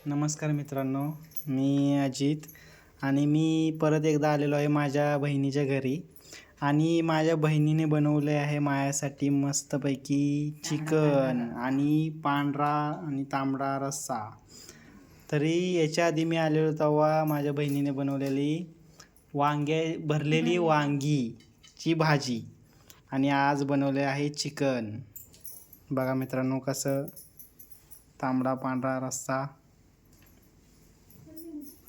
नमस्कार मित्रांनो, मी अजित आणि मी परत एकदा आलेलो आहे माझ्या बहिणीच्या घरी आणि माझ्या बहिणीने बनवले आहे माझ्यासाठी मस्तपैकी चिकन आणि पांढरा आणि तांबडा रस्सा. तरी याच्या आधी मी आलेलो तेव्हा माझ्या बहिणीने बनवलेली भरलेली वांगीची भाजी आणि आज बनवले आहे चिकन. बघा मित्रांनो कसं तांबडा पांढरा रस्सा